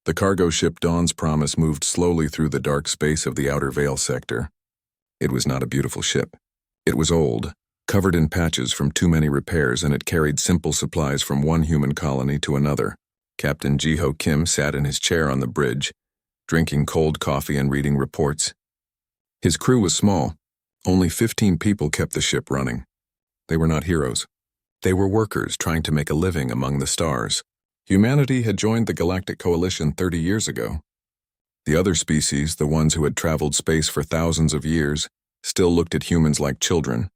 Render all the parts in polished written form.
The cargo ship Dawn's Promise moved slowly through the dark space of the Outer Veil sector. It was not a beautiful ship. It was old, covered in patches from too many repairs, and it carried simple supplies from one human colony to another. Captain Ji-ho Kim sat in his chair on the bridge, drinking cold coffee and reading reports. His crew was small. Only 15 people kept the ship running. They were not heroes. They were workers trying to make a living among the stars. Humanity had joined the Galactic Coalition 30 years ago. The other species, the ones who had traveled space for thousands of years, still looked at humans like children.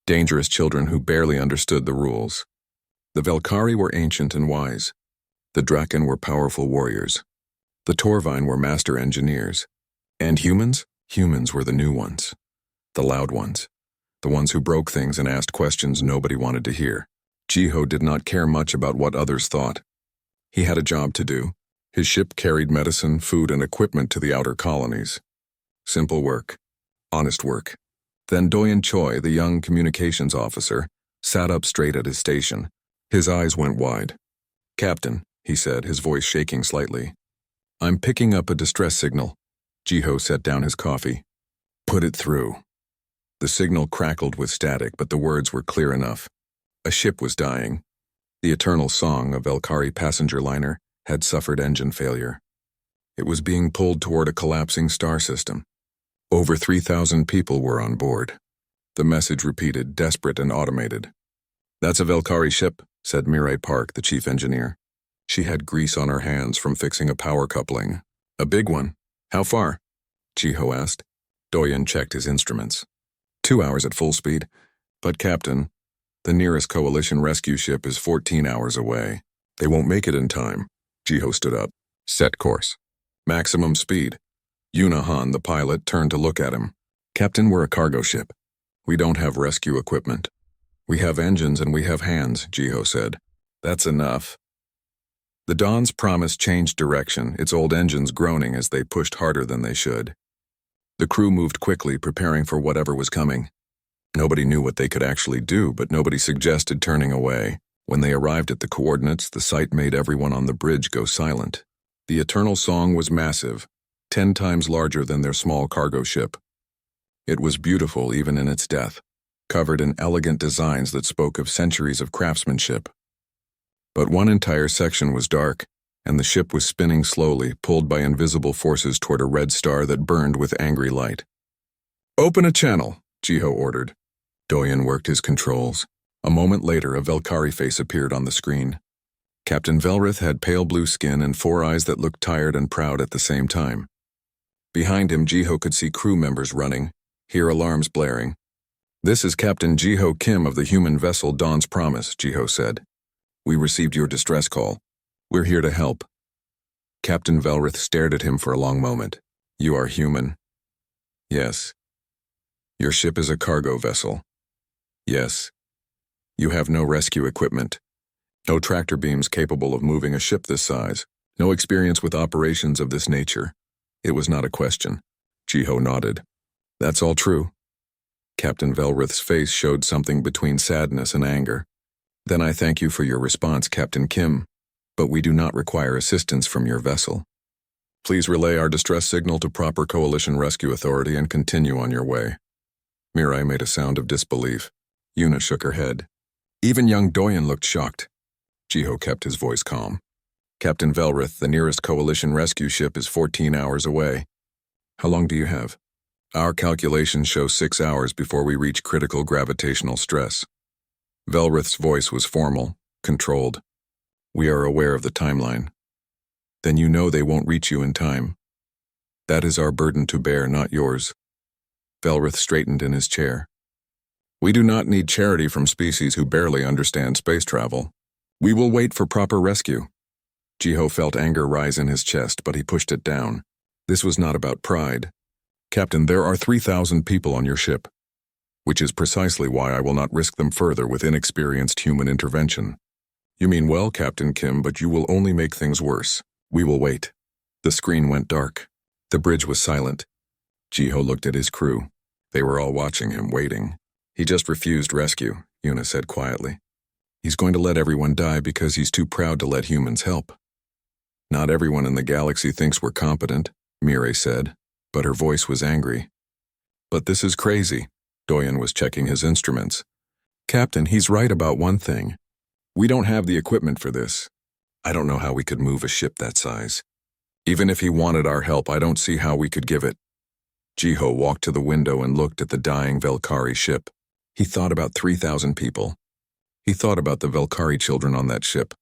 Dangerous children who barely understood the rules. The Velkari were ancient and wise. The Draken were powerful warriors. The Torvine were master engineers. And humans? Humans were the new ones. The loud ones. The ones who broke things and asked questions nobody wanted to hear. Ji-ho did not care much about what others thought. He had a job to do. His ship carried medicine, food, and equipment to the outer colonies. Simple work. Honest work. Then Doyen Choi, the young communications officer, sat up straight at his station. His eyes went wide. "Captain," he said, his voice shaking slightly. "I'm picking up a distress signal." Ji-ho set down his coffee. "Put it through." The signal crackled with static, but the words were clear enough. A ship was dying. The Eternal Song, a Velkari passenger liner, had suffered engine failure. It was being pulled toward a collapsing star system. Over 3,000 people were on board. The message repeated, desperate and automated. "That's a Velkari ship," said Mirai Park, the chief engineer. She had grease on her hands from fixing a power coupling. "A big one. How far?" Ji-ho asked. Doyen checked his instruments. 2 hours at full speed. "But Captain, the nearest coalition rescue ship is 14 hours away. They won't make it in time." Ji-ho stood up. "Set course. Maximum speed." Yuna Han, the pilot, turned to look at him. "Captain, we're a cargo ship. We don't have rescue equipment." "We have engines and we have hands," Ji-ho said. "That's enough." The Dawn's Promise changed direction, its old engines groaning as they pushed harder than they should. The crew moved quickly, preparing for whatever was coming. Nobody knew what they could actually do, but nobody suggested turning away. When they arrived at the coordinates, the sight made everyone on the bridge go silent. The Eternal Song was massive, 10 times larger than their small cargo ship. It was beautiful even in its death, covered in elegant designs that spoke of centuries of craftsmanship. But one entire section was dark, and the ship was spinning slowly, pulled by invisible forces toward a red star that burned with angry light. "Open a channel," Ji-ho ordered. Doyen worked his controls. A moment later, a Velkari face appeared on the screen. Captain Velrith had pale blue skin and 4 eyes that looked tired and proud at the same time. Behind him, Ji-ho could see crew members running, hear alarms blaring. "This is Captain Ji-ho Kim of the human vessel Dawn's Promise," Ji-ho said. "We received your distress call. We're here to help." Captain Velrith stared at him for a long moment. "You are human?" "Yes." "Your ship is a cargo vessel?" "Yes." "You have no rescue equipment? No tractor beams capable of moving a ship this size? No experience with operations of this nature?" It was not a question. Ji-ho nodded. "That's all true." Captain Velrith's face showed something between sadness and anger. "Then I thank you for your response, Captain Kim, but we do not require assistance from your vessel. Please relay our distress signal to proper Coalition Rescue Authority and continue on your way." Mirai made a sound of disbelief. Yuna shook her head. Even young Doyen looked shocked. Ji-ho kept his voice calm. "Captain Velrith, the nearest Coalition rescue ship is 14 hours away. How long do you have?" "Our calculations show 6 hours before we reach critical gravitational stress." Velrith's voice was formal, controlled. "We are aware of the timeline." "Then you know they won't reach you in time." "That is our burden to bear, not yours." Velrith straightened in his chair. "We do not need charity from species who barely understand space travel. We will wait for proper rescue." Ji-ho felt anger rise in his chest, but he pushed it down. This was not about pride. "Captain, there are 3,000 people on your ship, which is precisely why I will not risk them further with inexperienced human intervention." "You mean well, Captain Kim, but you will only make things worse. We will wait." The screen went dark. The bridge was silent. Ji-ho looked at his crew. They were all watching him, waiting. "He just refused rescue," Yuna said quietly. "He's going to let everyone die because he's too proud to let humans help." Not everyone in the galaxy thinks we're competent, Mireille said, but her voice was angry. But this is crazy. Doyen was checking his instruments. Captain, he's right about one thing. We don't have the equipment for this. I don't know how we could move a ship that size. Even if he wanted our help, I don't see how we could give it. Jiho walked to the window and looked at the dying Velkari ship. He thought about 3,000 people. He thought about the Velkari children on that ship,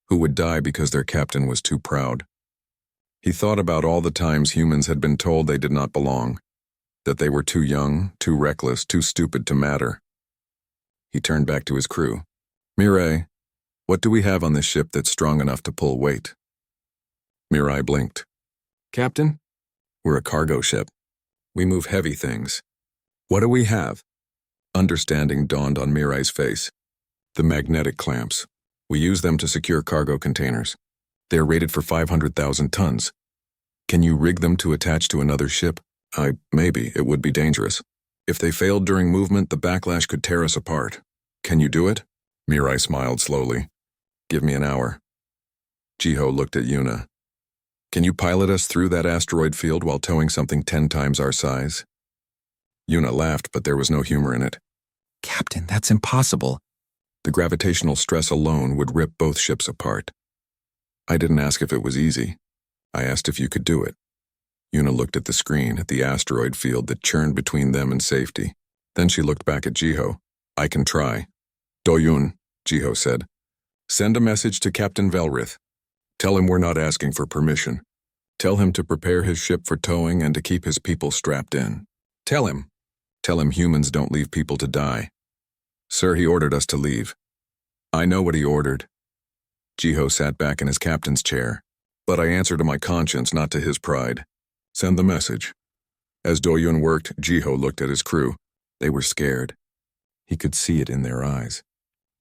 who would die because their captain was too proud. He thought about all the times humans had been told they did not belong, that they were too young, too reckless, too stupid to matter. He turned back to his crew. Mireille, what do we have on this ship that's strong enough to pull weight? Mireille blinked. Captain, we're a cargo ship. We move heavy things. What do we have? Understanding dawned on Mireille's face. The magnetic clamps. We use them to secure cargo containers. They're rated for 500,000 tons. Can you rig them to attach to another ship? Maybe. It would be dangerous. If they failed during movement, the backlash could tear us apart. Can you do it? Mireille smiled slowly. Give me an hour. Jiho looked at Yuna. Can you pilot us through that asteroid field while towing something 10 times our size? Yuna laughed, but there was no humor in it. Captain, that's impossible. The gravitational stress alone would rip both ships apart. I didn't ask if it was easy. I asked if you could do it. Yuna looked at the screen, at the asteroid field that churned between them and safety. Then she looked back at Jiho. I can try. Doyun, Jiho said. Send a message to Captain Velrith. Tell him we're not asking for permission. Tell him to prepare his ship for towing and to keep his people strapped in. Tell him humans don't leave people to die. Sir, he ordered us to leave. I know what he ordered. Jiho sat back in his captain's chair. But I answer to my conscience, not to his pride. Send the message. As Doyun worked, Jiho looked at his crew. They were scared. He could see it in their eyes.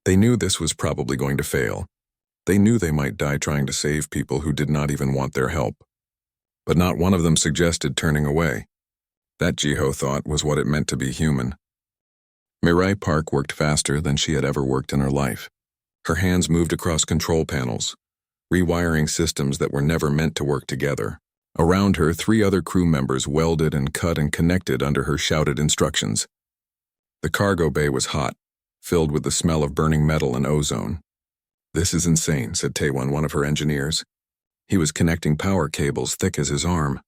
They knew this was probably going to fail. They knew they might die trying to save people who did not even want their help. But not one of them suggested turning away. That, Jiho thought, was what it meant to be human. Mireille Park worked faster than she had ever worked in her life. Her hands moved across control panels, rewiring systems that were never meant to work together. Around her, 3 other crew members welded and cut and connected under her shouted instructions. The cargo bay was hot, filled with the smell of burning metal and ozone. This is insane, said Taewon, one of her engineers. He was connecting power cables thick as his arm.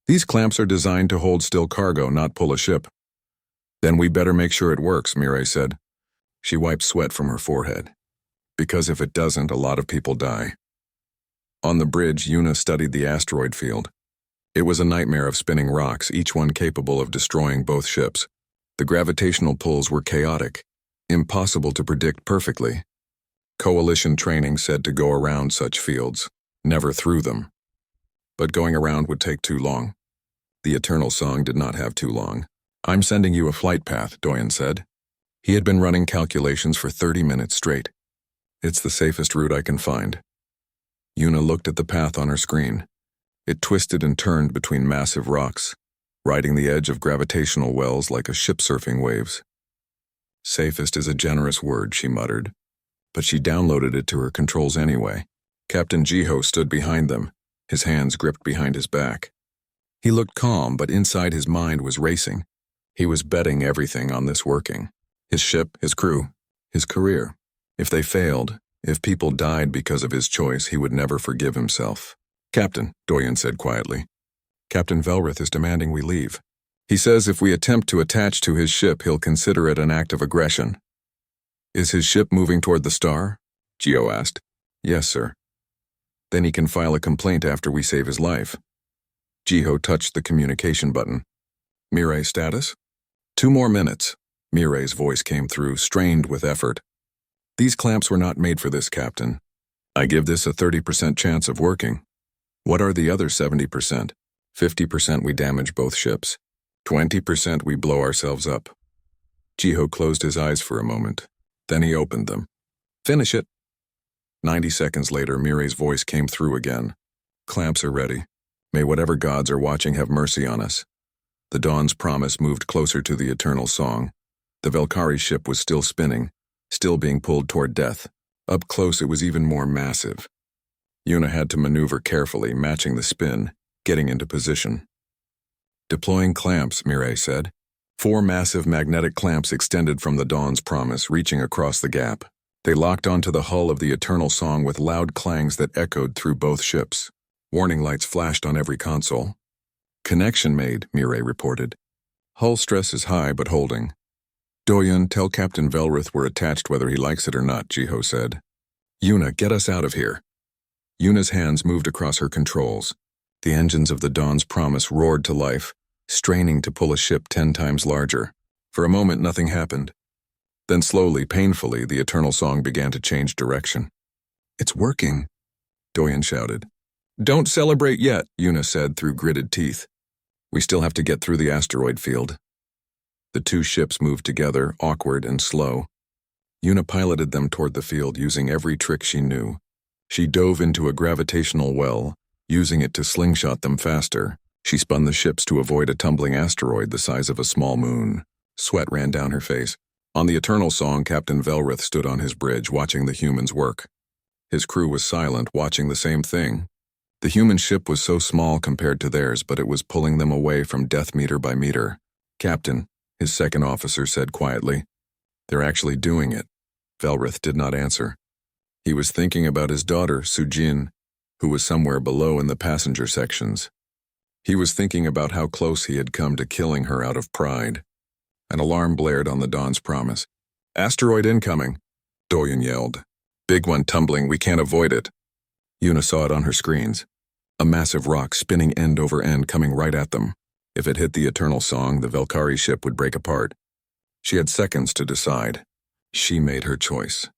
These clamps are designed to hold still cargo, not pull a ship. Then we better make sure it works, Mireille said. She wiped sweat from her forehead. Because if it doesn't, a lot of people die. On the bridge, Yuna studied the asteroid field. It was a nightmare of spinning rocks, each one capable of destroying both ships. The gravitational pulls were chaotic, impossible to predict perfectly. Coalition training said to go around such fields, never through them. But going around would take too long. The Eternal Song did not have too long. I'm sending you a flight path, Doyen said. He had been running calculations for 30 minutes straight. It's the safest route I can find. Yuna looked at the path on her screen. It twisted and turned between massive rocks, riding the edge of gravitational wells like a ship surfing waves. Safest is a generous word, she muttered. But she downloaded it to her controls anyway. Captain Jiho stood behind them, his hands gripped behind his back. He looked calm, but inside his mind was racing. He was betting everything on this working. His ship, his crew, his career. If they failed, if people died because of his choice, he would never forgive himself. Captain, Doyen said quietly. Captain Velrith is demanding we leave. He says if we attempt to attach to his ship, he'll consider it an act of aggression. Is his ship moving toward the star? Jiho asked. Yes, sir. Then he can file a complaint after we save his life. Jiho touched the communication button. Mireille status? 2 more minutes. Mireille's voice came through, strained with effort. These clamps were not made for this, Captain. I give this a 30% chance of working. What are the other 70%? 50% we damage both ships. 20% we blow ourselves up. Jiho closed his eyes for a moment. Then he opened them. Finish it. 90 seconds later, Mireille's voice came through again. Clamps are ready. May whatever gods are watching have mercy on us. The dawn's promise moved closer to the Eternal Song. The Velkari ship was still spinning, still being pulled toward death. Up close, it was even more massive. Yuna had to maneuver carefully, matching the spin, getting into position. Deploying clamps, Mireille said. 4 massive magnetic clamps extended from the Dawn's Promise, reaching across the gap. They locked onto the hull of the Eternal Song with loud clangs that echoed through both ships. Warning lights flashed on every console. Connection made, Mireille reported. Hull stress is high but holding. Doyen, tell Captain Velrith we're attached whether he likes it or not, Jiho said. Yuna, get us out of here. Yuna's hands moved across her controls. The engines of the Dawn's Promise roared to life, straining to pull a ship 10 times larger. For a moment, nothing happened. Then slowly, painfully, the Eternal Song began to change direction. It's working, Doyen shouted. Don't celebrate yet, Yuna said through gritted teeth. We still have to get through the asteroid field. The 2 ships moved together, awkward and slow. Yuna piloted them toward the field using every trick she knew. She dove into a gravitational well, using it to slingshot them faster. She spun the ships to avoid a tumbling asteroid the size of a small moon. Sweat ran down her face. On the Eternal Song, Captain Velrith stood on his bridge, watching the humans work. His crew was silent, watching the same thing. The human ship was so small compared to theirs, but it was pulling them away from death meter by meter. Captain, his second officer said quietly. They're actually doing it. Velrith did not answer. He was thinking about his daughter, Sujin, who was somewhere below in the passenger sections. He was thinking about how close he had come to killing her out of pride. An alarm blared on the Dawn's Promise. Asteroid incoming, Doyen yelled. Big one tumbling, we can't avoid it. Yuna saw it on her screens. A massive rock spinning end over end coming right at them. If it hit the Eternal Song, the Valkyrie ship would break apart. She had seconds to decide. She made her choice.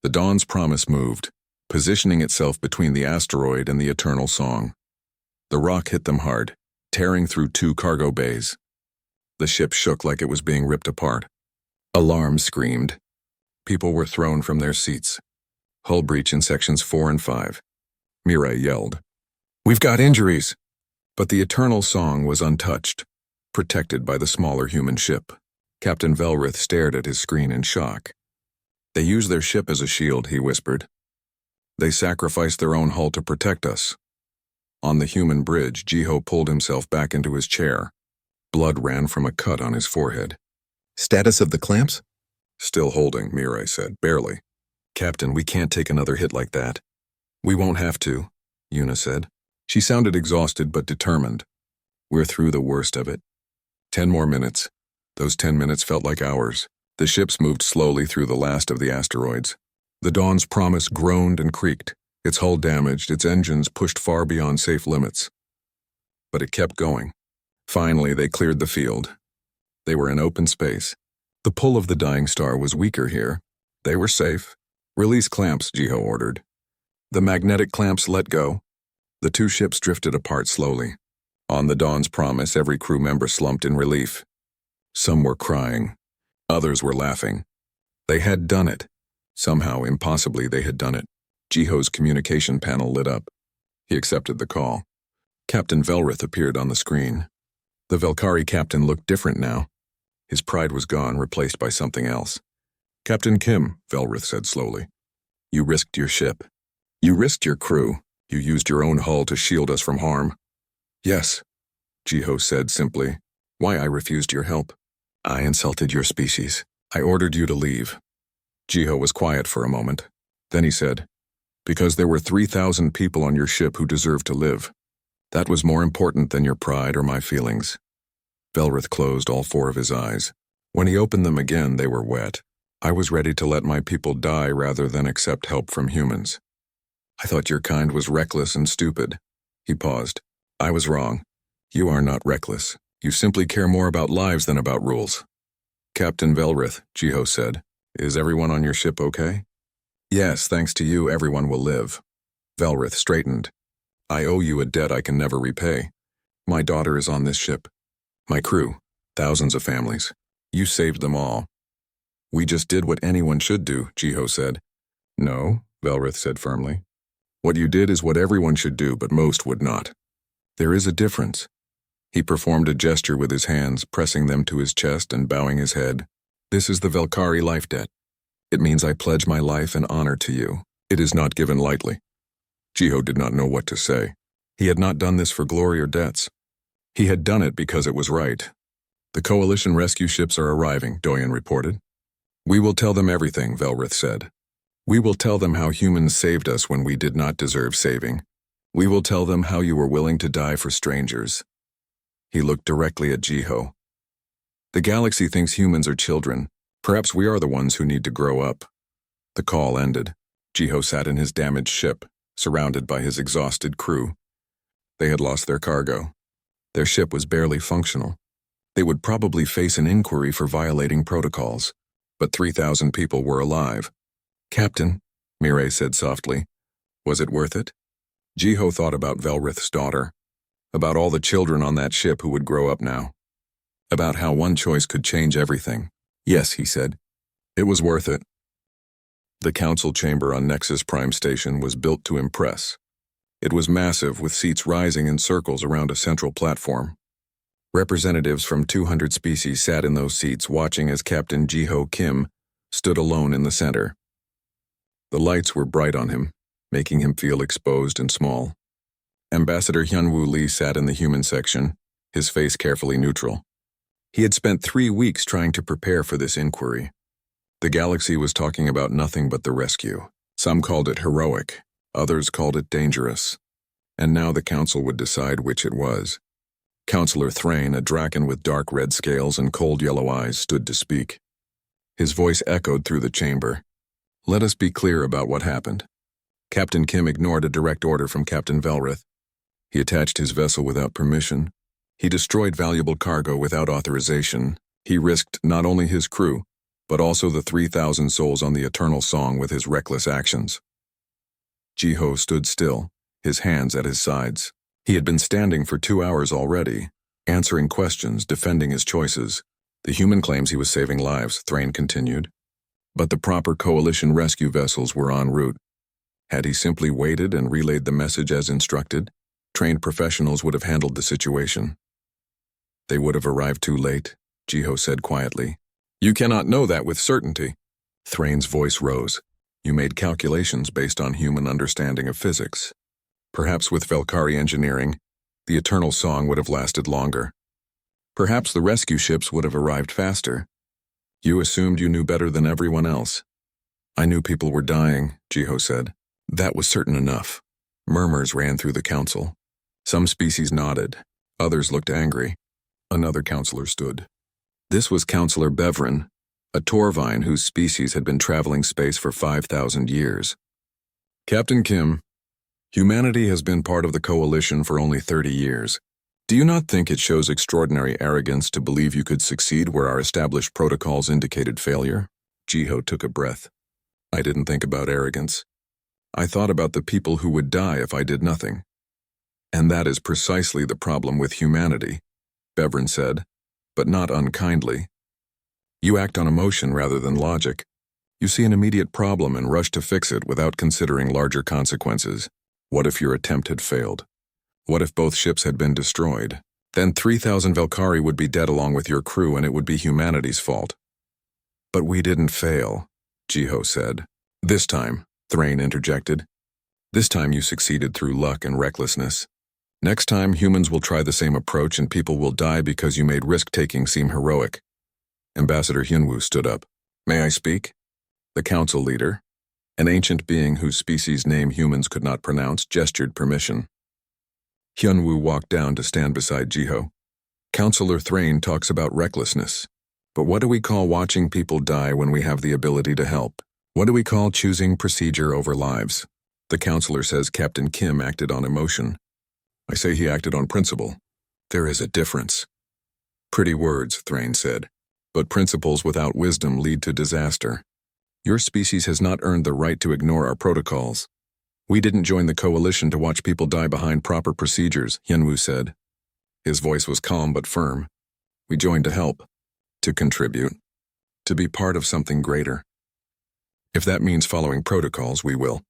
The Dawn's Promise moved, positioning itself between the asteroid and the Eternal Song. The rock hit them hard, tearing through 2 cargo bays. The ship shook like it was being ripped apart. Alarms screamed. People were thrown from their seats. Hull breach in sections 4 and 5. Mireille yelled. We've got injuries! But the Eternal Song was untouched, protected by the smaller human ship. Captain Velrith stared at his screen in shock. They use their ship as a shield, he whispered. They sacrificed their own hull to protect us. On the human bridge, Jiho pulled himself back into his chair. Blood ran from a cut on his forehead. Status of the clamps? Still holding, Mireille said, barely. Captain, we can't take another hit like that. We won't have to, Yuna said. She sounded exhausted but determined. We're through the worst of it. 10 more minutes. Those 10 minutes felt like hours. The ships moved slowly through the last of the asteroids. The Dawn's Promise groaned and creaked, its hull damaged, its engines pushed far beyond safe limits. But it kept going. Finally, they cleared the field. They were in open space. The pull of the dying star was weaker here. They were safe. Release clamps, Jiho ordered. The magnetic clamps let go. The 2 ships drifted apart slowly. On the Dawn's Promise, every crew member slumped in relief. Some were crying. Others were laughing. They had done it. Somehow, impossibly, they had done it. Jiho's communication panel lit up. He accepted the call. Captain Velrith appeared on the screen. The Valkyrie captain looked different now. His pride was gone, replaced by something else. Captain Kim, Velrith said slowly. You risked your ship. You risked your crew. You used your own hull to shield us from harm. Yes, Jiho said simply. Why I refused your help? I insulted your species. I ordered you to leave. Jiho was quiet for a moment. Then he said, because there were 3,000 people on your ship who deserved to live. That was more important than your pride or my feelings. Velrith closed all 4 of his eyes. When he opened them again, they were wet. I was ready to let my people die rather than accept help from humans. I thought your kind was reckless and stupid. He paused. I was wrong. You are not reckless. You simply care more about lives than about rules. Captain Velrith, Jiho said, is everyone on your ship okay? Yes, thanks to you, everyone will live. Velrith straightened. I owe you a debt I can never repay. My daughter is on this ship. My crew, thousands of families. You saved them all. We just did what anyone should do, Jiho said. No, Velrith said firmly. What you did is what everyone should do, but most would not. There is a difference. He performed a gesture with his hands, pressing them to his chest and bowing his head. This is the Valkyrie life debt. It means I pledge my life and honor to you. It is not given lightly. Jiho did not know what to say. He had not done this for glory or debts. He had done it because it was right. The Coalition rescue ships are arriving, Doyen reported. We will tell them everything, Velrith said. We will tell them how humans saved us when we did not deserve saving. We will tell them how you were willing to die for strangers. He looked directly at Jiho. The galaxy thinks humans are children. Perhaps we are the ones who need to grow up. The call ended. Jiho sat in his damaged ship, surrounded by his exhausted crew. They had lost their cargo. Their ship was barely functional. They would probably face an inquiry for violating protocols, but 3,000 people were alive. Captain, Mireille said softly, was it worth it? Jiho thought about Velrith's daughter, about all the children on that ship who would grow up now, about how one choice could change everything. Yes, he said. It was worth it. The council chamber on Nexus Prime Station was built to impress. It was massive, with seats rising in circles around a central platform. Representatives from 200 species sat in those seats, watching as Captain Jiho Kim stood alone in the center. The lights were bright on him, making him feel exposed and small. Ambassador Hyunwoo Lee sat in the human section, his face carefully neutral. He had spent 3 weeks trying to prepare for this inquiry. The galaxy was talking about nothing but the rescue. Some called it heroic, others called it dangerous. And now the council would decide which it was. Counselor Thrain, a Draken with dark red scales and cold yellow eyes, stood to speak. His voice echoed through the chamber. Let us be clear about what happened. Captain Kim ignored a direct order from Captain Velrith. He attached his vessel without permission. He destroyed valuable cargo without authorization. He risked not only his crew, but also the 3,000 souls on the Eternal Song with his reckless actions. Jiho stood still, his hands at his sides. He had been standing for 2 hours already, answering questions, defending his choices. The human claims he was saving lives, Thrain continued. But the proper Coalition rescue vessels were en route. Had he simply waited and relayed the message as instructed, trained professionals would have handled the situation. They would have arrived too late, Jiho said quietly. You cannot know that with certainty. Thrain's voice rose. You made calculations based on human understanding of physics. Perhaps with Velkari engineering, the Eternal Song would have lasted longer. Perhaps the rescue ships would have arrived faster. You assumed you knew better than everyone else. I knew people were dying, Jiho said. That was certain enough. Murmurs ran through the council. Some species nodded. Others looked angry. Another counselor stood. This was Counselor Bevrin, a Torvine whose species had been traveling space for 5,000 years. Captain Kim, humanity has been part of the Coalition for only 30 years. Do you not think it shows extraordinary arrogance to believe you could succeed where our established protocols indicated failure? Jiho took a breath. I didn't think about arrogance. I thought about the people who would die if I did nothing. And that is precisely the problem with humanity, Bevrin said, but not unkindly. You act on emotion rather than logic. You see an immediate problem and rush to fix it without considering larger consequences. What if your attempt had failed? What if both ships had been destroyed? Then 3,000 Velkari would be dead along with your crew, and it would be humanity's fault. But we didn't fail, Jiho said. This time, Thrain interjected. This time you succeeded through luck and recklessness. Next time, humans will try the same approach and people will die because you made risk-taking seem heroic. Ambassador Hyunwoo stood up. May I speak? The council leader, an ancient being whose species name humans could not pronounce, gestured permission. Hyunwoo walked down to stand beside Jiho. Counselor Thrain talks about recklessness. But what do we call watching people die when we have the ability to help? What do we call choosing procedure over lives? The counselor says Captain Kim acted on emotion. I say he acted on principle. There is a difference. Pretty words, Thrain said. But principles without wisdom lead to disaster. Your species has not earned the right to ignore our protocols. We didn't join the Coalition to watch people die behind proper procedures, Hyunwoo said. His voice was calm but firm. We joined to help, to contribute, to be part of something greater. If that means following protocols, we will.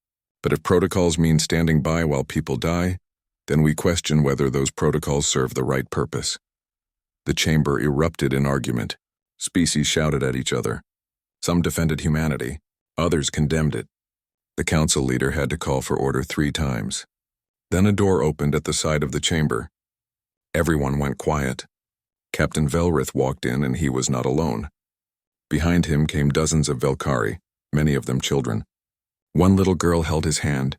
But if protocols mean standing by while people die, then we question whether those protocols serve the right purpose. The chamber erupted in argument. Species shouted at each other. Some defended humanity, others condemned it. The council leader had to call for order 3 times. Then a door opened at the side of the chamber. Everyone went quiet. Captain Velrith walked in, and he was not alone. Behind him came dozens of Velkari, many of them children. One little girl held his hand.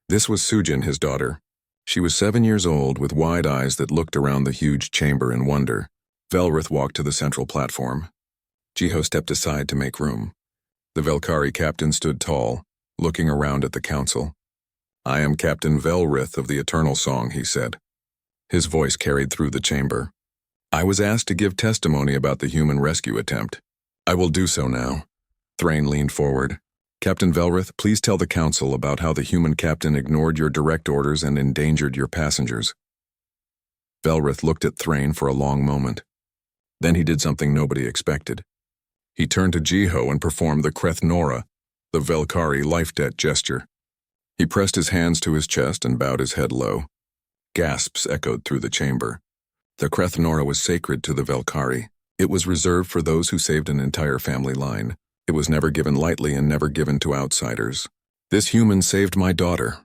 This was Sujin, his daughter. She was 7 years old, with wide eyes that looked around the huge chamber in wonder. Velrith walked to the central platform. Jiho stepped aside to make room. The Velkari captain stood tall, looking around at the council. "I am Captain Velrith of the Eternal Song," he said. His voice carried through the chamber. "I was asked to give testimony about the human rescue attempt. I will do so now." Thrain leaned forward. "Captain Velrith, please tell the council about how the human captain ignored your direct orders and endangered your passengers." Velrith looked at Thrain for a long moment. Then he did something nobody expected. He turned to Jiho and performed the Kreth Nora, the Velkari life debt gesture. He pressed his hands to his chest and bowed his head low. Gasps echoed through the chamber. The Kreth Nora was sacred to the Velkari. It was reserved for those who saved an entire family line. It was never given lightly and never given to outsiders. "This human saved my daughter,"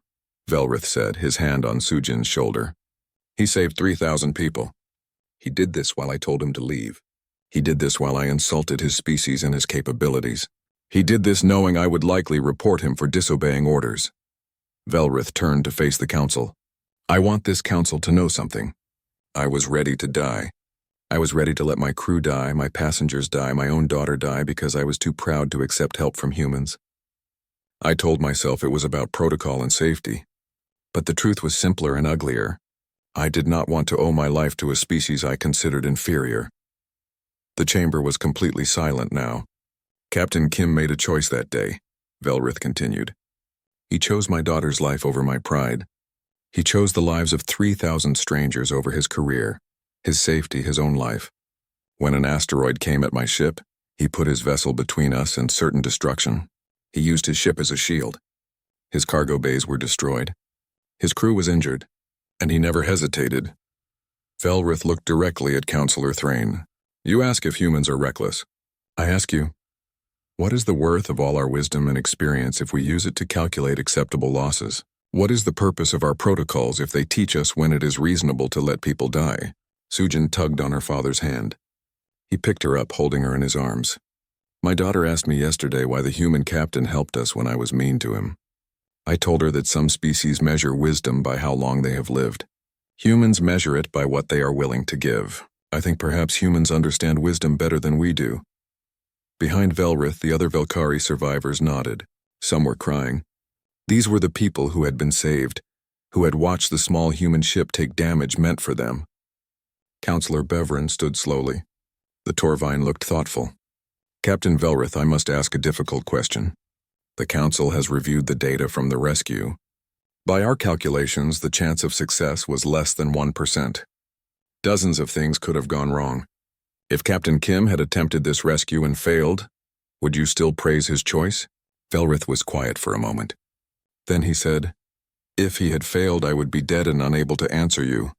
Velrith said, his hand on Sujin's shoulder. "He saved 3,000 people. He did this while I told him to leave. He did this while I insulted his species and his capabilities. He did this knowing I would likely report him for disobeying orders." Velrith turned to face the council. "I want this council to know something. I was ready to die. I was ready to let my crew die, my passengers die, my own daughter die because I was too proud to accept help from humans. I told myself it was about protocol and safety. But the truth was simpler and uglier. I did not want to owe my life to a species I considered inferior." The chamber was completely silent now. "Captain Kim made a choice that day," Velrith continued. "He chose my daughter's life over my pride. He chose the lives of 3,000 strangers over his career, his safety, his own life. When an asteroid came at my ship, he put his vessel between us and certain destruction. He used his ship as a shield. His cargo bays were destroyed. His crew was injured, and he never hesitated." Velrith looked directly at Counselor Thrain. "You ask if humans are reckless. I ask you, what is the worth of all our wisdom and experience if we use it to calculate acceptable losses? What is the purpose of our protocols if they teach us when it is reasonable to let people die?" Sujin tugged on her father's hand. He picked her up, holding her in his arms. "My daughter asked me yesterday why the human captain helped us when I was mean to him. I told her that some species measure wisdom by how long they have lived. Humans measure it by what they are willing to give. I think perhaps humans understand wisdom better than we do." Behind Velrith, the other Velkari survivors nodded. Some were crying. These were the people who had been saved, who had watched the small human ship take damage meant for them. Counselor Beveren stood slowly. The Torvine looked thoughtful. "Captain Velrith, I must ask a difficult question. The Council has reviewed the data from the rescue. By our calculations, the chance of success was less than 1%. Dozens of things could have gone wrong. If Captain Kim had attempted this rescue and failed, would you still praise his choice?" Velrith was quiet for a moment. Then he said, "If he had failed, I would be dead and unable to answer you.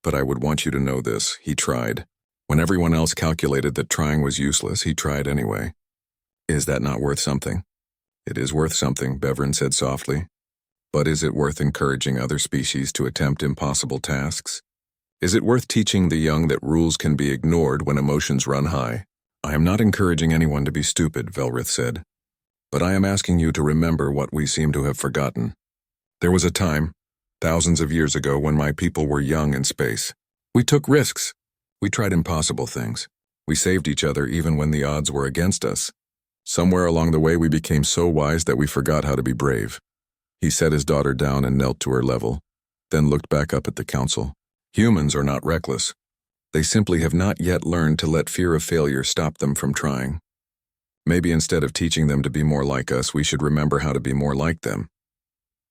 But I would want you to know this. He tried. When everyone else calculated that trying was useless, he tried anyway. Is that not worth something?" "It is worth something," Beveren said softly. "But is it worth encouraging other species to attempt impossible tasks? Is it worth teaching the young that rules can be ignored when emotions run high?" "I am not encouraging anyone to be stupid," Velrith said. "But I am asking you to remember what we seem to have forgotten. There was a time, thousands of years ago, when my people were young in space. We took risks. We tried impossible things. We saved each other even when the odds were against us. Somewhere along the way we became so wise that we forgot how to be brave." He set his daughter down and knelt to her level, then looked back up at the council. "Humans are not reckless. They simply have not yet learned to let fear of failure stop them from trying. Maybe instead of teaching them to be more like us, we should remember how to be more like them."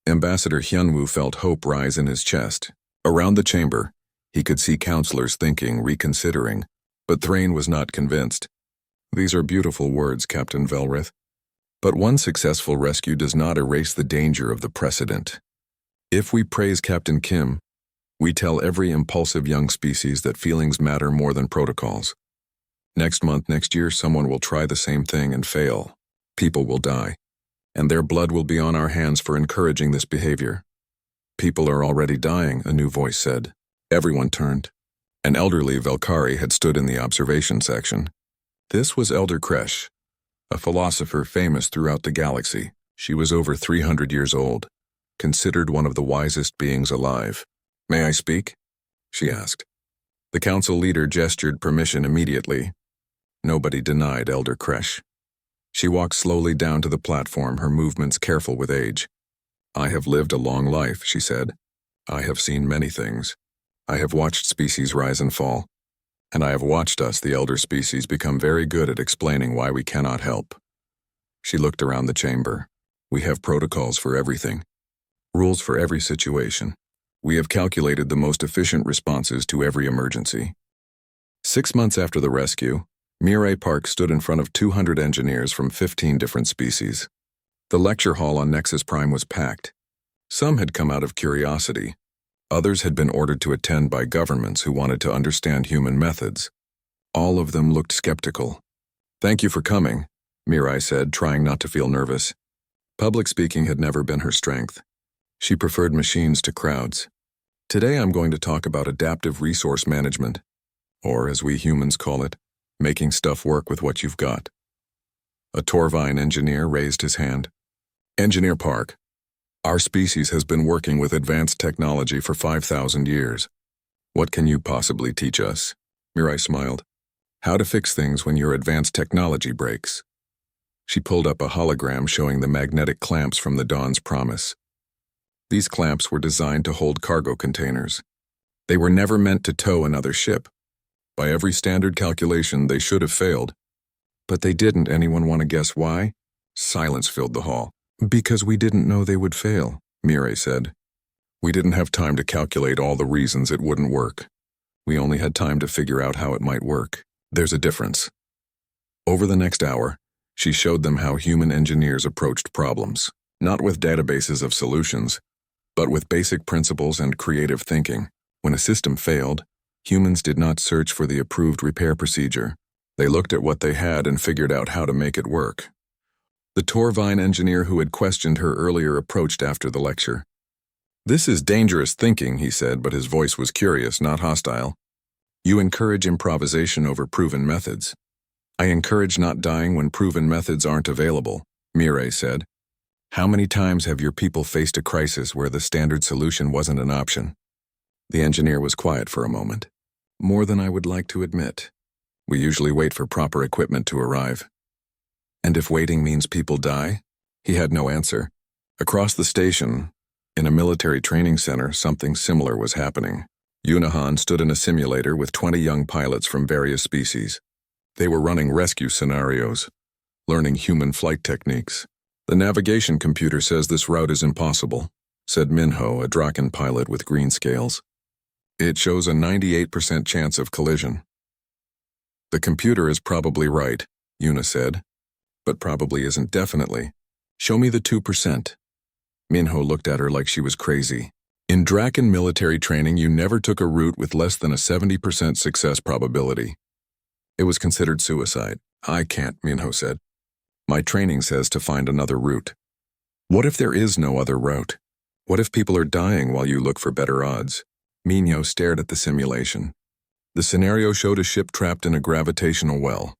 Ambassador Hyunwoo felt hope rise in his chest. Around the chamber, he could see counselors thinking, reconsidering, but Thrain was not convinced. "These are beautiful words, Captain Velrith. But one successful rescue does not erase the danger of the precedent. If we praise Captain Kim, we tell every impulsive young species that feelings matter more than protocols. Next month, next year, someone will try the same thing and fail. People will die. and their blood will be on our hands for encouraging this behavior. People are already dying, a new voice said. Everyone turned. An elderly Velkari had stood in the observation section. This was Elder Kresh, a philosopher famous throughout the galaxy. She was over 300 years old, considered one of the wisest beings alive. "May I speak?" she asked. The council leader gestured permission immediately. Nobody denied Elder Kresh. She walked slowly down to the platform, her movements careful with age. "I have lived a long life," she said. "I have seen many things. I have watched species rise and fall. And I have watched us, the elder species, become very good at explaining why we cannot help." She looked around the chamber. "We have protocols for everything. Rules for every situation. We have calculated the most efficient responses to every emergency." 6 months after the rescue, Mirai Park stood in front of 200 engineers from 15 different species. The lecture hall on Nexus Prime was packed. Some had come out of curiosity. Others had been ordered to attend by governments who wanted to understand human methods. All of them looked skeptical. "Thank you for coming," Mirai said, trying not to feel nervous. Public speaking had never been her strength. She preferred machines to crowds. "Today I'm going to talk about adaptive resource management, or as we humans call it, making stuff work with what you've got." A Torvine engineer raised his hand. "Engineer Park, our species has been working with advanced technology for 5,000 years. What can you possibly teach us?" Mirai smiled. "How to fix things when your advanced technology breaks." She pulled up a hologram showing the magnetic clamps from the Dawn's Promise. These clamps were designed to hold cargo containers. They were never meant to tow another ship. By every standard calculation, they should have failed. But they didn't. Anyone want to guess why? Silence filled the hall. "Because we didn't know they would fail," Mirai said. "We didn't have time to calculate all the reasons it wouldn't work. We only had time to figure out how it might work. There's a difference." Over the next hour, she showed them how human engineers approached problems, not with databases of solutions, but with basic principles and creative thinking. When a system failed, humans did not search for the approved repair procedure. They looked at what they had and figured out how to make it work. The Torvine engineer who had questioned her earlier approached after the lecture. "This is dangerous thinking," he said, but his voice was curious, not hostile. "You encourage improvisation over proven methods." "I encourage not dying when proven methods aren't available," Mirai said. "How many times have your people faced a crisis where the standard solution wasn't an option?" The engineer was quiet for a moment. "More than I would like to admit. We usually wait for proper equipment to arrive." "And if waiting means people die?" He had no answer. Across the station, in a military training center, something similar was happening. Yunahan stood in a simulator with 20 young pilots from various species. They were running rescue scenarios, learning human flight techniques. "The navigation computer says this route is impossible," said Minho, a Draken pilot with green scales. "It shows a 98% chance of collision." "The computer is probably right," Yuna said. "But probably isn't definitely. Show me the 2%. Minho looked at her like she was crazy. "In Draken military training, you never took a route with less than a 70% success probability. It was considered suicide." "I can't," Minho said. "My training says to find another route." "What if there is no other route? What if people are dying while you look for better odds?" Minho stared at the simulation. The scenario showed a ship trapped in a gravitational well.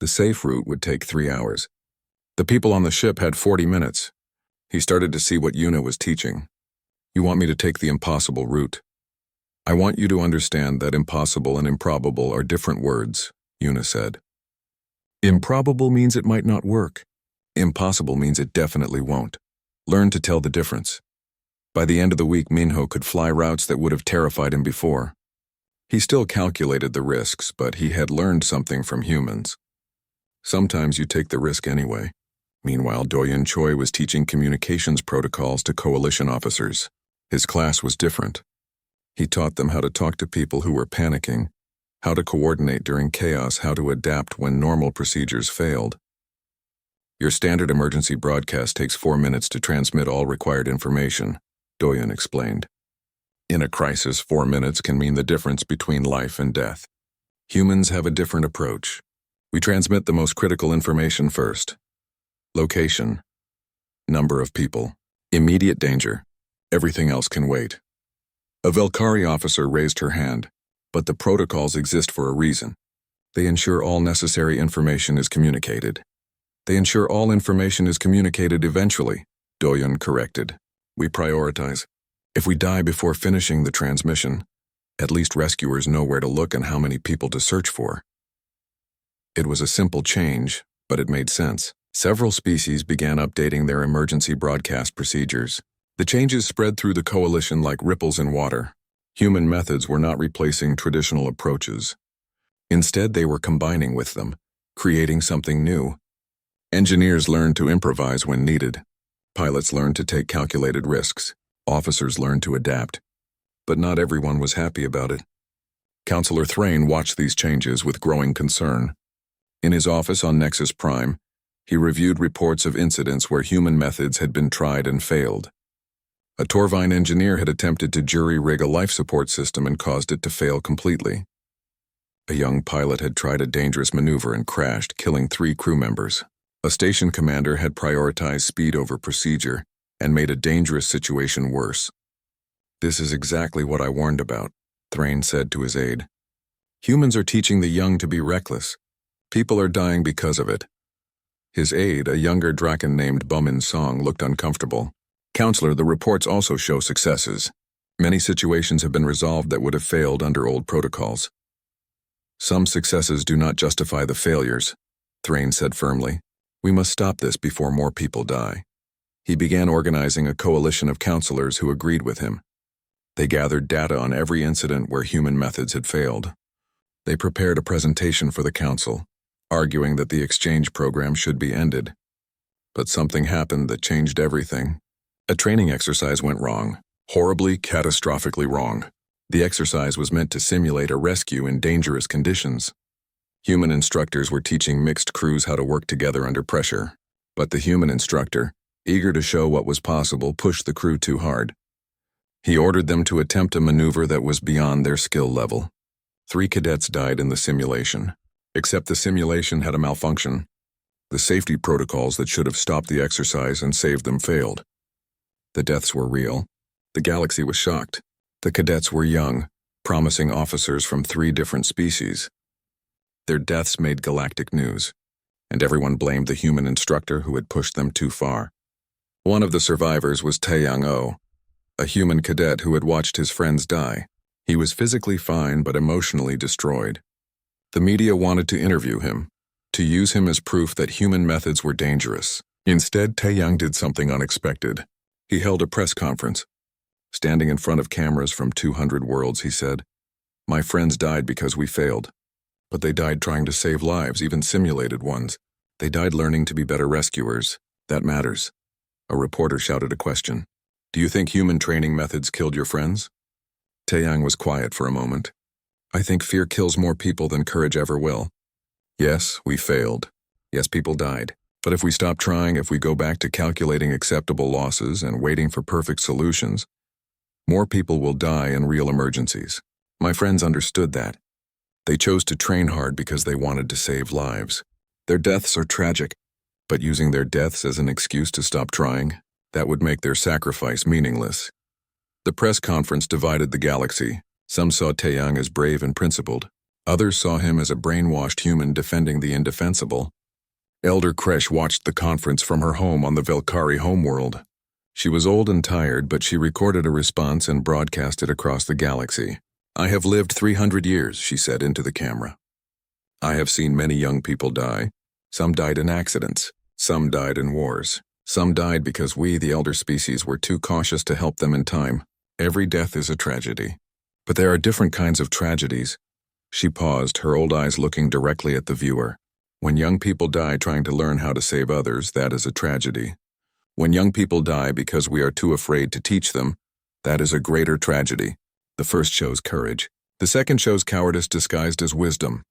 The safe route would take 3 hours. The people on the ship had 40 minutes. He started to see what Yuna was teaching. "You want me to take the impossible route? I want you to understand that impossible and improbable are different words," Yuna said. "Improbable means it might not work. Impossible means it definitely won't. Learn to tell the difference." By the end of the week, Minho could fly routes that would have terrified him before. He still calculated the risks, but he had learned something from humans. Sometimes you take the risk anyway. Meanwhile, Doyen Choi was teaching communications protocols to coalition officers. His class was different. He taught them how to talk to people who were panicking, how to coordinate during chaos, how to adapt when normal procedures failed. "Your standard emergency broadcast takes 4 minutes to transmit all required information," Doyen explained. "In a crisis, 4 minutes can mean the difference between life and death. Humans have a different approach. We transmit the most critical information first. Location. Number of people. Immediate danger. Everything else can wait. A Velkari officer raised her hand, but the protocols exist for a reason. They ensure all necessary information is communicated. They ensure all information is communicated eventually, Doyon corrected. We prioritize. If we die before finishing the transmission, at least rescuers know where to look and how many people to search for. It was a simple change, but it made sense. Several species began updating their emergency broadcast procedures. The changes spread through the coalition like ripples in water. Human methods were not replacing traditional approaches. Instead, they were combining with them, creating something new. Engineers learned to improvise when needed. Pilots learned to take calculated risks. Officers learned to adapt. But not everyone was happy about it. Counselor Thrain watched these changes with growing concern. In his office on Nexus Prime, he reviewed reports of incidents where human methods had been tried and failed. A Torvine engineer had attempted to jury-rig a life support system and caused it to fail completely. A young pilot had tried a dangerous maneuver and crashed, killing 3 crew members. A station commander had prioritized speed over procedure and made a dangerous situation worse. This is exactly what I warned about, Thrain said to his aide. Humans are teaching the young to be reckless. People are dying because of it. His aide, a younger Draken named Bumin Song, looked uncomfortable. Counselor, the reports also show successes. Many situations have been resolved that would have failed under old protocols. Some successes do not justify the failures, Thrain said firmly. We must stop this before more people die. He began organizing a coalition of counselors who agreed with him. They gathered data on every incident where human methods had failed. They prepared a presentation for the council, arguing that the exchange program should be ended. But something happened that changed everything. A training exercise went wrong, horribly, catastrophically wrong. The exercise was meant to simulate a rescue in dangerous conditions. Human instructors were teaching mixed crews how to work together under pressure. But the human instructor, eager to show what was possible, pushed the crew too hard. He ordered them to attempt a maneuver that was beyond their skill level. 3 cadets died in the simulation. Except the simulation had a malfunction. The safety protocols that should have stopped the exercise and saved them failed. The deaths were real. The galaxy was shocked. The cadets were young, promising officers from 3 different species. Their deaths made galactic news, and everyone blamed the human instructor who had pushed them too far. One of the survivors was Taeyang O, a human cadet who had watched his friends die. He was physically fine but emotionally destroyed. The media wanted to interview him, to use him as proof that human methods were dangerous. Instead, Taeyang did something unexpected. He held a press conference. Standing in front of cameras from 200 worlds, he said, "My friends died because we failed. But they died trying to save lives, even simulated ones. They died learning to be better rescuers. That matters." A reporter shouted a question. "Do you think human training methods killed your friends?" Taeyang was quiet for a moment. "I think fear kills more people than courage ever will. Yes, we failed. Yes, people died. But if we stop trying, if we go back to calculating acceptable losses and waiting for perfect solutions, more people will die in real emergencies." My friends understood that. They chose to train hard because they wanted to save lives. Their deaths are tragic, but using their deaths as an excuse to stop trying, that would make their sacrifice meaningless. The press conference divided the galaxy. Some saw Taeyang as brave and principled. Others saw him as a brainwashed human defending the indefensible. Elder Kresh watched the conference from her home on the Velkari homeworld. She was old and tired, but she recorded a response and broadcast it across the galaxy. "I have lived 300 years, she said into the camera. I have seen many young people die. Some died in accidents. Some died in wars. Some died because we, the elder species, were too cautious to help them in time. Every death is a tragedy. But there are different kinds of tragedies." She paused, her old eyes looking directly at the viewer. "When young people die trying to learn how to save others, that is a tragedy. When young people die because we are too afraid to teach them, that is a greater tragedy." The first shows courage. The second shows cowardice disguised as wisdom.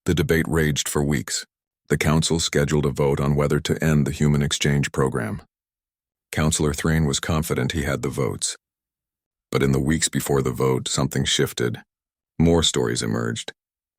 The debate raged for weeks. The council scheduled a vote on whether to end the human exchange program. Counselor Thrain was confident he had the votes. But in the weeks before the vote, something shifted. More stories emerged.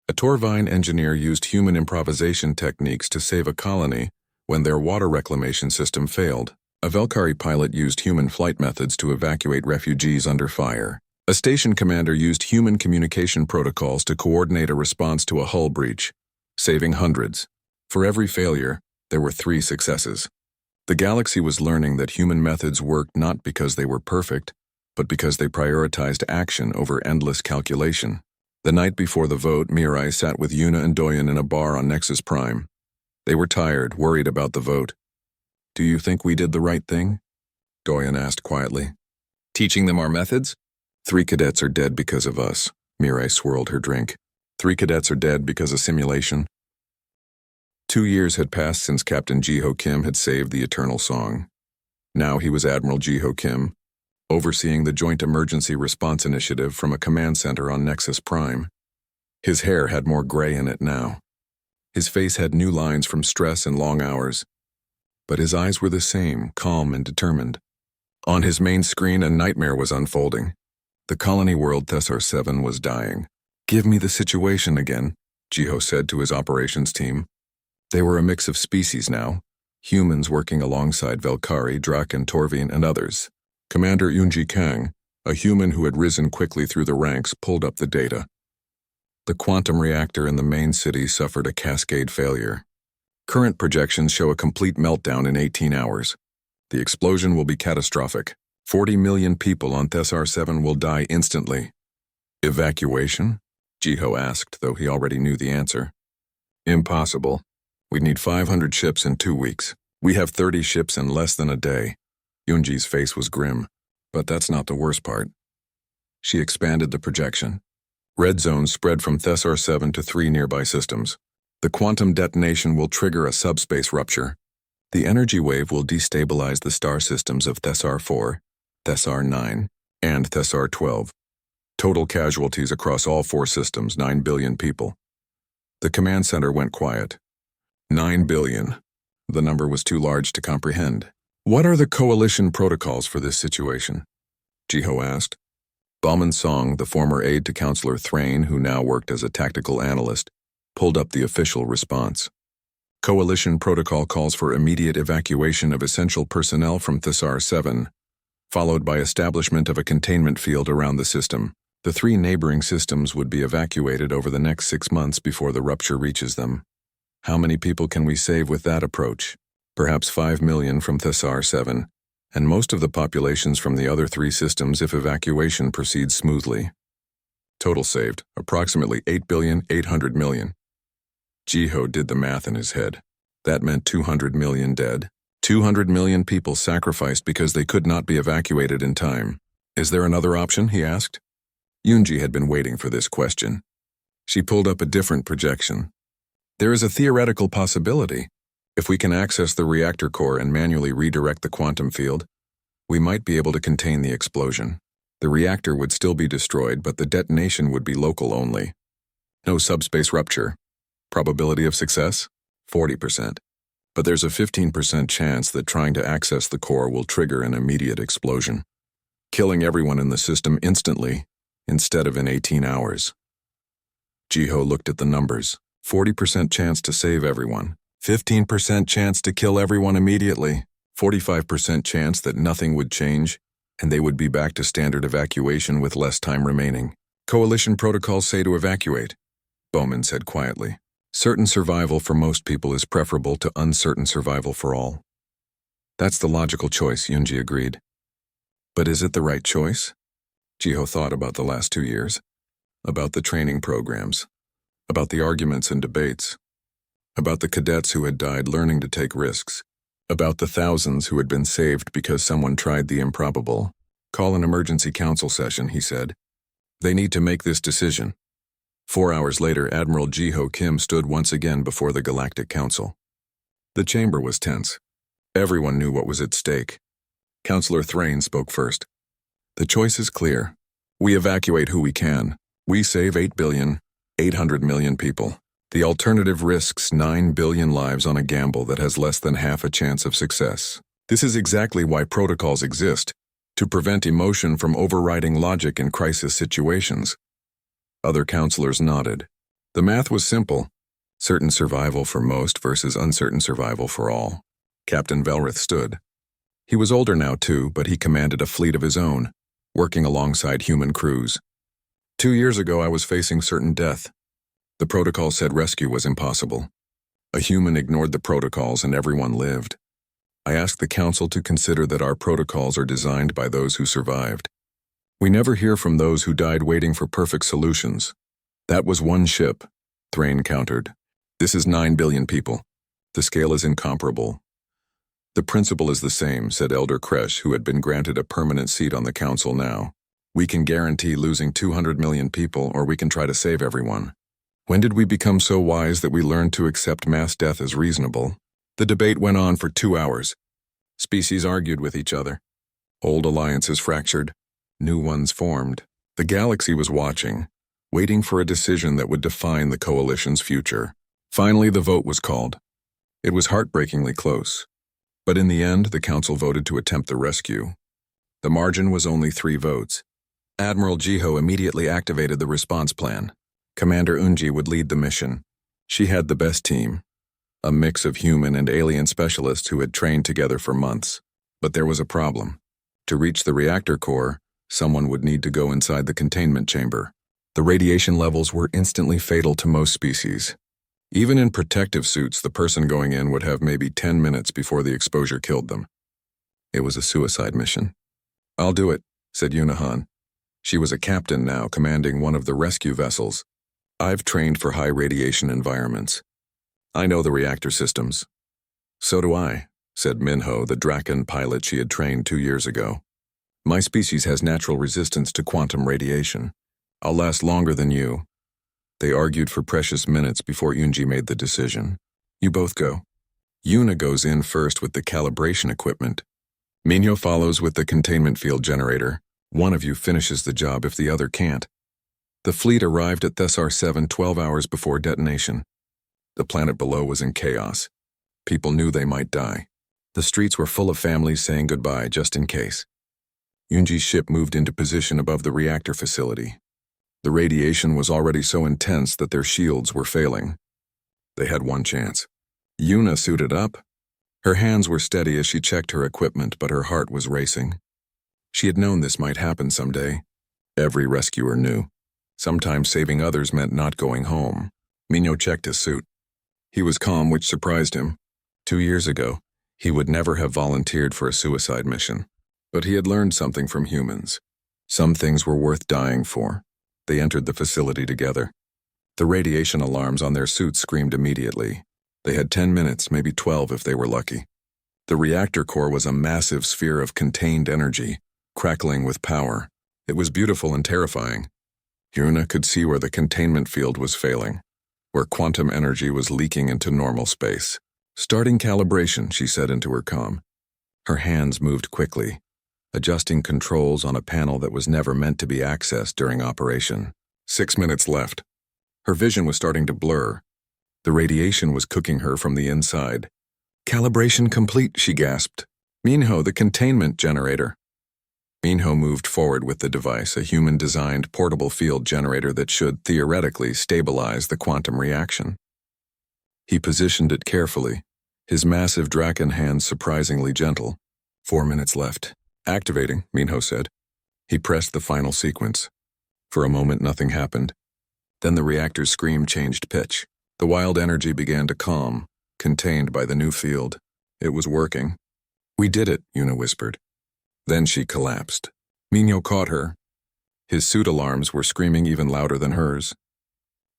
A Torvine engineer used human improvisation techniques to save a colony when their water reclamation system failed. A Velkari pilot used human flight methods to evacuate refugees under fire. A station commander used human communication protocols to coordinate a response to a hull breach, saving hundreds. For every failure, there were 3 successes. The galaxy was learning that human methods worked not because they were perfect, but because they prioritized action over endless calculation. The night before the vote, Mirai sat with Yuna and Doyen in a bar on Nexus Prime. They were tired, worried about the vote. "Do you think we did the right thing?" Doyen asked quietly. "Teaching them our methods?" 3 cadets are dead because of us." Mirai swirled her drink. 3 cadets are dead because of simulation. 2 years had passed since Captain Jiho Kim had saved the Eternal Song. Now he was Admiral Jiho Kim, overseeing the Joint Emergency Response Initiative from a command center on Nexus Prime. His hair had more gray in it now. His face had new lines from stress and long hours. But his eyes were the same, calm and determined. On his main screen, a nightmare was unfolding. The colony world Thessar 7 was dying. "Give me the situation again," Jiho said to his operations team. They were a mix of species now, humans working alongside Velkari, Drak and Torvine and others. Commander Yunji Kang, a human who had risen quickly through the ranks, pulled up the data. The quantum reactor in the main city suffered a cascade failure. Current projections show a complete meltdown in 18 hours. The explosion will be catastrophic. 40 million people on Thessar 7 will die instantly. "Evacuation?" Jiho asked, though he already knew the answer. "Impossible. We'd need 500 ships in 2 weeks. We have 30 ships in less than a day." Yunji's face was grim, but that's not the worst part. She expanded the projection. Red zones spread from Thessar 7 to 3 nearby systems. The quantum detonation will trigger a subspace rupture. The energy wave will destabilize the star systems of Thessar 4, Thessar 9, and Thessar 12. Total casualties across all 4 systems, 9 billion people. The command center went quiet. 9 billion. The number was too large to comprehend. "What are the coalition protocols for this situation?" Jiho asked. Bauman Song, the former aide to Counselor Thrain, who now worked as a tactical analyst, pulled up the official response. "Coalition protocol calls for immediate evacuation of essential personnel from Thessar 7, followed by establishment of a containment field around the system. The 3 neighboring systems would be evacuated over the next 6 months before the rupture reaches them. How many people can we save with that approach? Perhaps 5 million from Thessar 7, and most of the populations from the other 3 systems if evacuation proceeds smoothly. Total saved, approximately 8,800 million. Jiho did the math in his head. That meant 200 million dead. 200 million people sacrificed because they could not be evacuated in time. "Is there another option?" he asked. Yunji had been waiting for this question. She pulled up a different projection. "There is a theoretical possibility. If we can access the reactor core and manually redirect the quantum field, we might be able to contain the explosion. The reactor would still be destroyed, but the detonation would be local only. No subspace rupture. Probability of success? 40%. But there's a 15% chance that trying to access the core will trigger an immediate explosion, killing everyone in the system instantly, instead of in 18 hours. Jiho looked at the numbers. 40% chance to save everyone. 15% chance to kill everyone immediately. 45% chance that nothing would change, and they would be back to standard evacuation with less time remaining. "Coalition protocols say to evacuate," Bowman said quietly. "Certain survival for most people is preferable to uncertain survival for all." "That's the logical choice," Yunji agreed. "But is it the right choice?" Jiho thought about the last 2 years, about the training programs, about the arguments and debates, about the cadets who had died learning to take risks, about the thousands who had been saved because someone tried the improbable. "Call an emergency council session," he said. "They need to make this decision." 4 hours later, Admiral Jiho Kim stood once again before the Galactic Council. The chamber was tense. Everyone knew what was at stake. Counselor Thrain spoke first. "The choice is clear. We evacuate who we can. We save 8,800 million people. The alternative risks 9 billion lives on a gamble that has less than half a chance of success. This is exactly why protocols exist, to prevent emotion from overriding logic in crisis situations." Other counselors nodded. The math was simple. Certain survival for most versus uncertain survival for all. Captain Velrith stood. He was older now too, but he commanded a fleet of his own, working alongside human crews. 2 years ago I was facing certain death. The protocol said rescue was impossible. A human ignored the protocols and everyone lived. I asked the council to consider that our protocols are designed by those who survived. We never hear from those who died waiting for perfect solutions. That was one ship, Thrain countered. This is 9 billion people. The scale is incomparable. The principle is the same, said Elder Kresh, who had been granted a permanent seat on the council now. We can guarantee losing 200 million people, or we can try to save everyone. When did we become so wise that we learned to accept mass death as reasonable? The debate went on for 2 hours. Species argued with each other. Old alliances fractured. New ones formed. The galaxy was watching, waiting for a decision that would define the coalition's future. Finally, the vote was called. It was heartbreakingly close. But in the end, the council voted to attempt the rescue. The margin was only 3 votes. Admiral Jiho immediately activated the response plan. Commander Unji would lead the mission. She had the best team, a mix of human and alien specialists who had trained together for months. But there was a problem. To reach the reactor core, someone would need to go inside the containment chamber. The radiation levels were instantly fatal to most species. Even in protective suits, the person going in would have maybe 10 minutes before the exposure killed them. It was a suicide mission. I'll do it, said Yunahan. She was a captain now, commanding one of the rescue vessels. I've trained for high radiation environments. I know the reactor systems. So do I, said Minho, the Draken pilot she had trained 2 years ago. My species has natural resistance to quantum radiation. I'll last longer than you. They argued for precious minutes before Unji made the decision. You both go. Yuna goes in first with the calibration equipment. Minho follows with the containment field generator. One of you finishes the job if the other can't. The fleet arrived at Thesar 7 12 hours before detonation. The planet below was in chaos. People knew they might die. The streets were full of families saying goodbye just in case. Yunji's ship moved into position above the reactor facility. The radiation was already so intense that their shields were failing. They had one chance. Yuna suited up. Her hands were steady as she checked her equipment, but her heart was racing. She had known this might happen someday. Every rescuer knew. Sometimes saving others meant not going home. Minho checked his suit. He was calm, which surprised him. 2 years ago, he would never have volunteered for a suicide mission. But he had learned something from humans. Some things were worth dying for. They entered the facility together. The radiation alarms on their suits screamed immediately. They had 10 minutes, maybe 12 if they were lucky. The reactor core was a massive sphere of contained energy, crackling with power. It was beautiful and terrifying. Yuna could see where the containment field was failing, where quantum energy was leaking into normal space. Starting calibration, she said into her comm. Her hands moved quickly, adjusting controls on a panel that was never meant to be accessed during operation. 6 minutes left. Her vision was starting to blur. The radiation was cooking her from the inside. Calibration complete, she gasped. Minho, the containment generator. Minho moved forward with the device, a human-designed portable field generator that should, theoretically, stabilize the quantum reaction. He positioned it carefully, his massive Draken hands surprisingly gentle. 4 minutes left. Activating, Minho said. He pressed the final sequence. For a moment, nothing happened. Then the reactor's scream changed pitch. The wild energy began to calm, contained by the new field. It was working. We did it, Yuna whispered. Then she collapsed. Minho caught her. His suit alarms were screaming even louder than hers.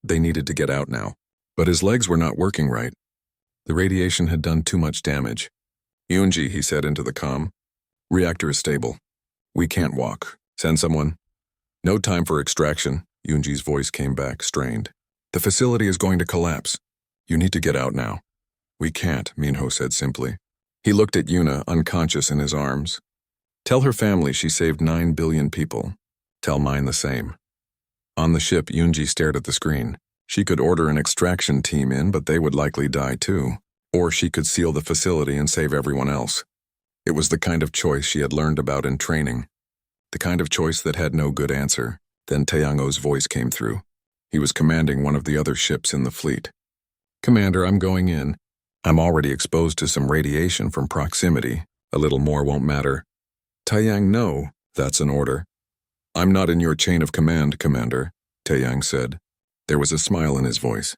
They needed to get out now. But his legs were not working right. The radiation had done too much damage. Yunji, he said into the comm. Reactor is stable. We can't walk. Send someone. No time for extraction. Yunji's voice came back, strained. The facility is going to collapse. You need to get out now. We can't, Minho said simply. He looked at Yuna, unconscious in his arms. Tell her family she saved 9 billion people. Tell mine the same. On the ship, Yunji stared at the screen. She could order an extraction team in, but they would likely die too. Or she could seal the facility and save everyone else. It was the kind of choice she had learned about in training. The kind of choice that had no good answer. Then Tayango's voice came through. He was commanding one of the other ships in the fleet. Commander, I'm going in. I'm already exposed to some radiation from proximity, A little more won't matter. Taiyang, no, that's an order. I'm not in your chain of command, Commander, Taiyang said. There was a smile in his voice.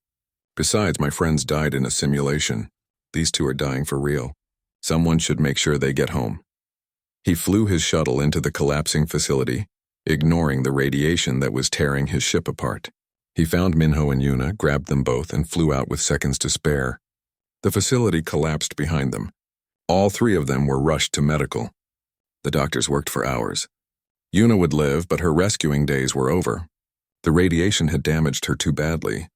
Besides, my friends died in a simulation. These two are dying for real. Someone should make sure they get home. He flew his shuttle into the collapsing facility, ignoring the radiation that was tearing his ship apart. He found Minho and Yuna, grabbed them both, and flew out with seconds to spare. The facility collapsed behind them. All three of them were rushed to medical. The doctors worked for hours. Yuna would live, but her rescuing days were over. The radiation had damaged her too badly.